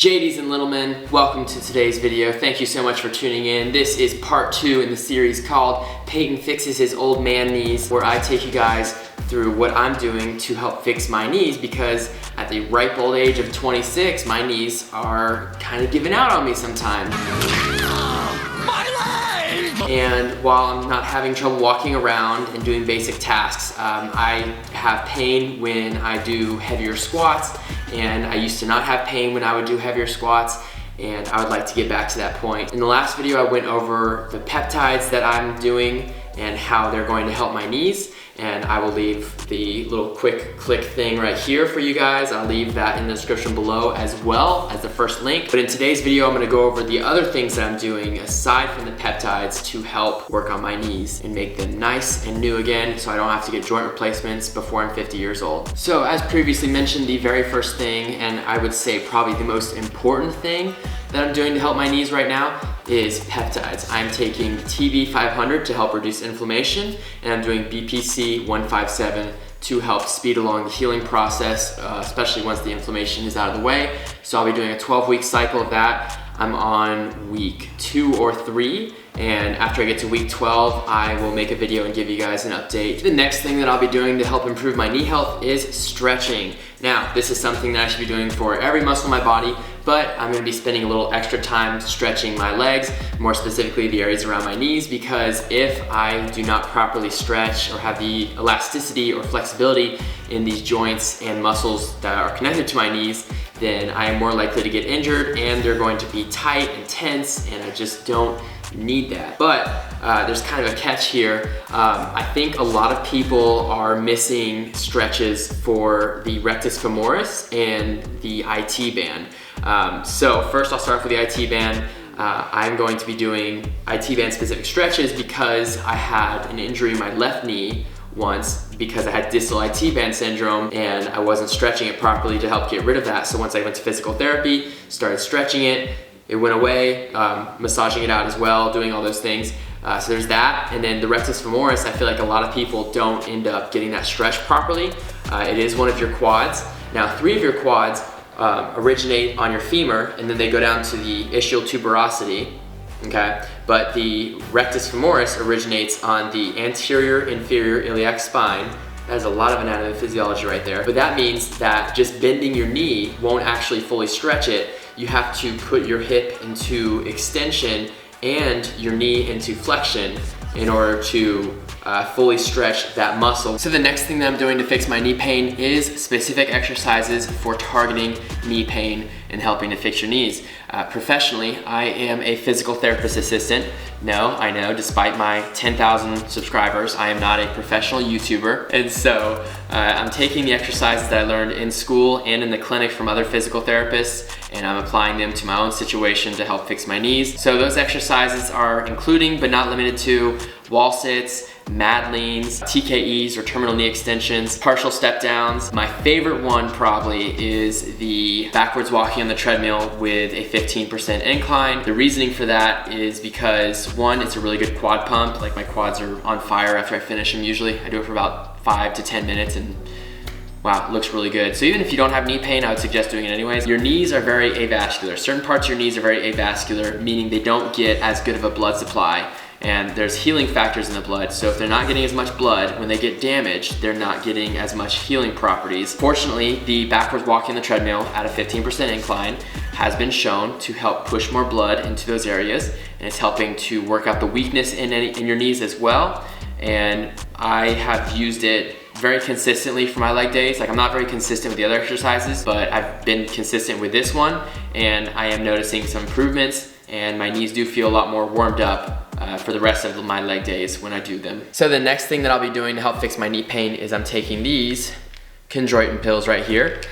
JDs and Littlemen, welcome to today's video. Thank you so much for tuning in. This is part 2 in the series called Peyton Fixes His Old Man Knees, where I take you guys through what I'm doing to help fix my knees, because at the ripe old age of 26, my knees are kind of giving out on me sometimes. And while I'm not having trouble walking around and doing basic tasks, I have pain when I do heavier squats, and I used to not have pain when I would do heavier squats, and I would like to get back to that point. In the last video, I went over the peptides that I'm doing and how they're going to help my knees, and I will leave the little quick click thing right here for you guys. I'll leave that in the description below as well as the first link. But in today's video, I'm gonna go over the other things that I'm doing aside from the peptides to help work on my knees and make them nice and new again, so I don't have to get joint replacements before I'm 50 years old. So as previously mentioned, the very first thing, and I would say probably the most important thing that I'm doing to help my knees right now, is peptides. I'm taking TB500 to help reduce inflammation, and I'm doing BPC 157 to help speed along the healing process, especially once the inflammation is out of the way. So I'll be doing a 12-week cycle of that. I'm on week 2 or 3, and after I get to week 12, I will make a video and give you guys an update. The next thing that I'll be doing to help improve my knee health is stretching. Now, this is something that I should be doing for every muscle in my body, but I'm gonna be spending a little extra time stretching my legs, more specifically the areas around my knees, because if I do not properly stretch or have the elasticity or flexibility in these joints and muscles that are connected to my knees, then I am more likely to get injured, and they're going to be tight and tense, and I just don't need that. But there's kind of a catch here. I think a lot of people are missing stretches for the rectus femoris and the IT band. So first I'll start off with the IT band. I'm going to be doing IT band specific stretches because I had an injury in my left knee once because I had distal IT band syndrome and I wasn't stretching it properly to help get rid of that. So once I went to physical therapy, started stretching it, it went away, massaging it out as well, doing all those things. So there's that. And then the rectus femoris, I feel like a lot of people don't end up getting that stretched properly. It is one of your quads. Now 3 of your quads originate on your femur, and then they go down to the ischial tuberosity, okay? But the rectus femoris originates on the anterior inferior iliac spine. That is a lot of anatomy and physiology right there. But that means that just bending your knee won't actually fully stretch it. You have to put your hip into extension and your knee into flexion in order to fully stretch that muscle. So the next thing that I'm doing to fix my knee pain is specific exercises for targeting knee pain and helping to fix your knees. Professionally, I am a physical therapist assistant. No, I know, despite my 10,000 subscribers, I am not a professional YouTuber. And so I'm taking the exercises that I learned in school and in the clinic from other physical therapists, and I'm applying them to my own situation to help fix my knees. So those exercises are including, but not limited to, wall sits, mad leans, TKEs or terminal knee extensions, partial step downs. My favorite one probably is the backwards walking on the treadmill with a 15% incline. The reasoning for that is because, one, it's a really good quad pump. Like, my quads are on fire after I finish them usually. I do it for about 5 to 10 minutes and wow, it looks really good. So even if you don't have knee pain, I would suggest doing it anyways. Your knees are very avascular. Certain parts of your knees are very avascular, meaning they don't get as good of a blood supply. And there's healing factors in the blood, so if they're not getting as much blood, when they get damaged, they're not getting as much healing properties. Fortunately, the backwards walking on the treadmill at a 15% incline has been shown to help push more blood into those areas, and it's helping to work out the weakness in your knees as well. And I have used it very consistently for my leg days. Like, I'm not very consistent with the other exercises, but I've been consistent with this one, and I am noticing some improvements, and my knees do feel a lot more warmed up for the rest of my leg days when I do them. So the next thing that I'll be doing to help fix my knee pain is I'm taking these chondroitin pills right here.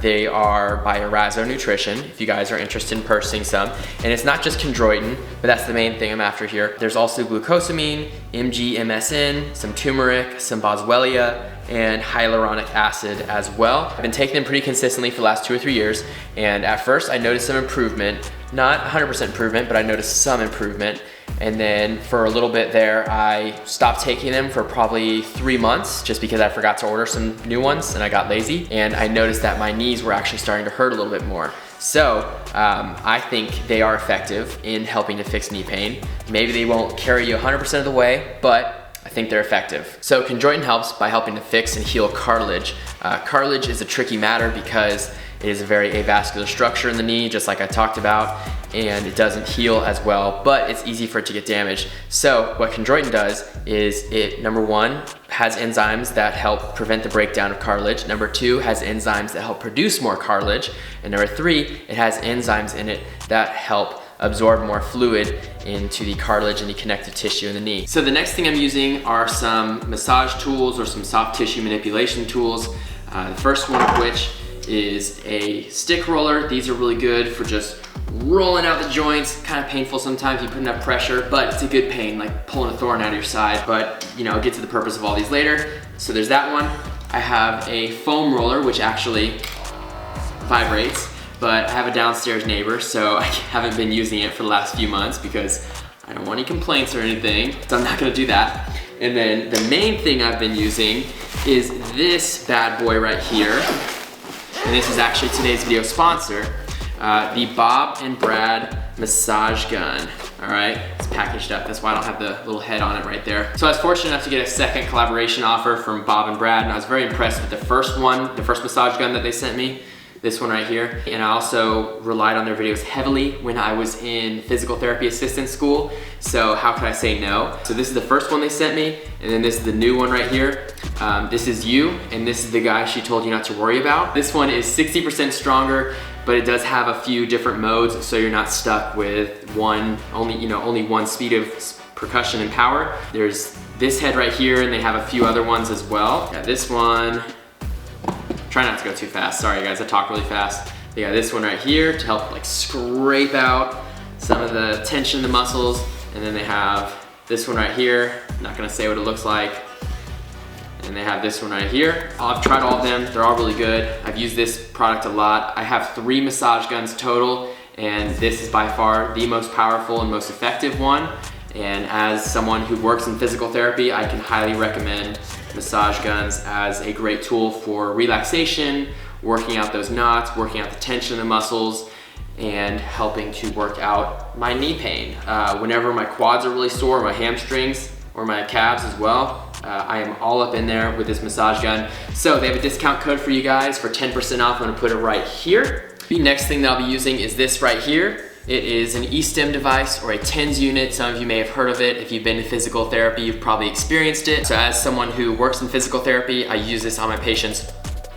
They are by Erazo Nutrition, if you guys are interested in purchasing some. And it's not just chondroitin, but that's the main thing I'm after here. There's also glucosamine, MGMSN, some turmeric, some boswellia, and hyaluronic acid as well. I've been taking them pretty consistently for the last 2 or 3 years, and at first I noticed some improvement. Not 100% improvement, but I noticed some improvement. And then for a little bit there, I stopped taking them for probably 3 months just because I forgot to order some new ones and I got lazy. And I noticed that my knees were actually starting to hurt a little bit more. So I think they are effective in helping to fix knee pain. Maybe they won't carry you 100% of the way, but I think they're effective. So chondroitin helps by helping to fix and heal cartilage. Cartilage is a tricky matter because it is a very avascular structure in the knee, just like I talked about, and it doesn't heal as well, but it's easy for it to get damaged. So what chondroitin does is it, number one, has enzymes that help prevent the breakdown of cartilage. Number two, has enzymes that help produce more cartilage. And number three, it has enzymes in it that help absorb more fluid into the cartilage and the connective tissue in the knee. So the next thing I'm using are some massage tools or some soft tissue manipulation tools. The first one of which is a stick roller. These are really good for just rolling out the joints. Kind of painful sometimes, you put enough pressure, but it's a good pain, like pulling a thorn out of your side. But you know, I'll get to the purpose of all these later. So there's that one. I have a foam roller, which actually vibrates, but I have a downstairs neighbor, so I haven't been using it for the last few months because I don't want any complaints or anything, so I'm not gonna do that. And then the main thing I've been using is this bad boy right here. And this is actually today's video sponsor, the Bob and Brad massage gun. All right, it's packaged up. That's why I don't have the little head on it right there. So I was fortunate enough to get a second collaboration offer from Bob and Brad, and I was very impressed with the first one, the first massage gun that they sent me. This one right here. And I also relied on their videos heavily when I was in physical therapy assistant school. So how could I say no? So this is the first one they sent me, and then this is the new one right here. This is you, and this is the guy she told you not to worry about. This one is 60% stronger, but it does have a few different modes, so you're not stuck with only one speed of percussion and power. There's this head right here, and they have a few other ones as well. Got this one. Try not to go too fast. Sorry guys, I talk really fast. They got this one right here to help like scrape out some of the tension in the muscles. And then they have this one right here. I'm not gonna say what it looks like. And they have this one right here. I've tried all of them. They're all really good. I've used this product a lot. I have 3 massage guns total, and this is by far the most powerful and most effective one. And as someone who works in physical therapy, I can highly recommend massage guns as a great tool for relaxation, working out those knots, working out the tension in the muscles, and helping to work out my knee pain. Whenever my quads are really sore, my hamstrings, or my calves as well, I am all up in there with this massage gun. So they have a discount code for you guys for 10% off. I'm gonna put it right here. The next thing that I'll be using is this right here. It is an E-stim device or a TENS unit. Some of you may have heard of it. If you've been to physical therapy, you've probably experienced it. So as someone who works in physical therapy, I use this on my patients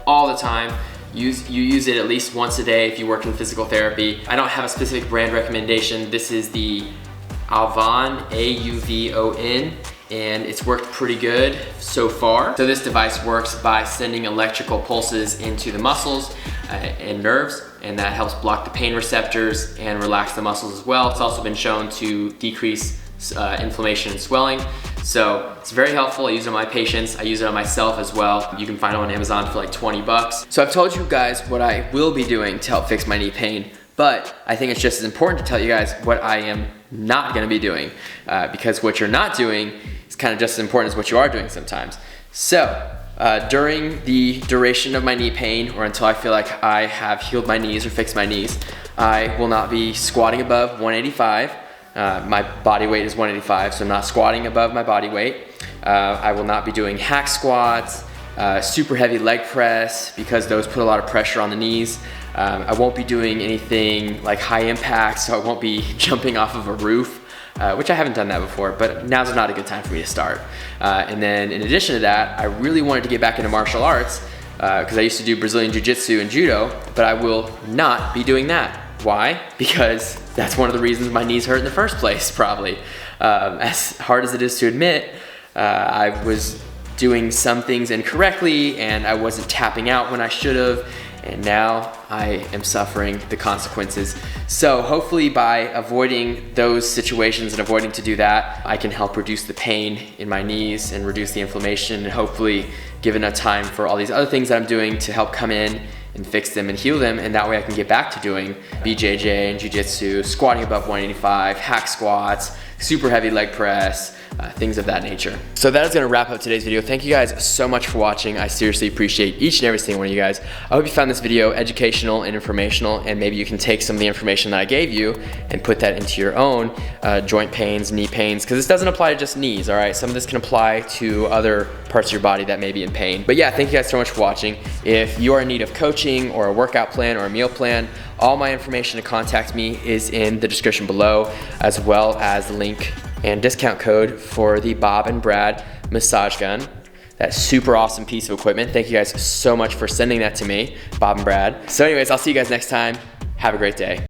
all the time. You use it at least once a day if you work in physical therapy. I don't have a specific brand recommendation. This is the Avon, A-U-V-O-N, and it's worked pretty good so far. So this device works by sending electrical pulses into the muscles and nerves, and that helps block the pain receptors and relax the muscles as well. It's also been shown to decrease inflammation and swelling. So it's very helpful. I use it on my patients. I use it on myself as well. You can find it on Amazon for like 20 bucks. So I've told you guys what I will be doing to help fix my knee pain, but I think it's just as important to tell you guys what I am not gonna be doing, because what you're not doing is kind of just as important as what you are doing sometimes. So during the duration of my knee pain, or until I feel like I have healed my knees or fixed my knees, I will not be squatting above 185. My body weight is 185, so I'm not squatting above my body weight. I will not be doing hack squats, super heavy leg press, because those put a lot of pressure on the knees. I won't be doing anything like high impact, so I won't be jumping off of a roof, which I haven't done that before, but now's not a good time for me to start. And then in addition to that, I really wanted to get back into martial arts, because I used to do Brazilian Jiu-Jitsu and Judo, but I will not be doing that. Why? Because that's one of the reasons my knees hurt in the first place, probably. As hard as it is to admit, I was doing some things incorrectly, and I wasn't tapping out when I should have, and now I am suffering the consequences. So hopefully by avoiding those situations and avoiding to do that, I can help reduce the pain in my knees and reduce the inflammation, and hopefully give enough time for all these other things that I'm doing to help come in and fix them and heal them, and that way I can get back to doing BJJ and Jiu-Jitsu, squatting above 185, hack squats, super heavy leg press, things of that nature. So that is gonna wrap up today's video. Thank you guys so much for watching. I seriously appreciate each and every single one of you guys. I hope you found this video educational and informational, and maybe you can take some of the information that I gave you and put that into your own joint pains, knee pains, because this doesn't apply to just knees, all right? Some of this can apply to other parts of your body that may be in pain. But yeah, thank you guys so much for watching. If you are in need of coaching or a workout plan or a meal plan, all my information to contact me is in the description below, as well as the link and discount code for the Bob and Brad massage gun. That super awesome piece of equipment. Thank you guys so much for sending that to me, Bob and Brad. So anyways, I'll see you guys next time. Have a great day.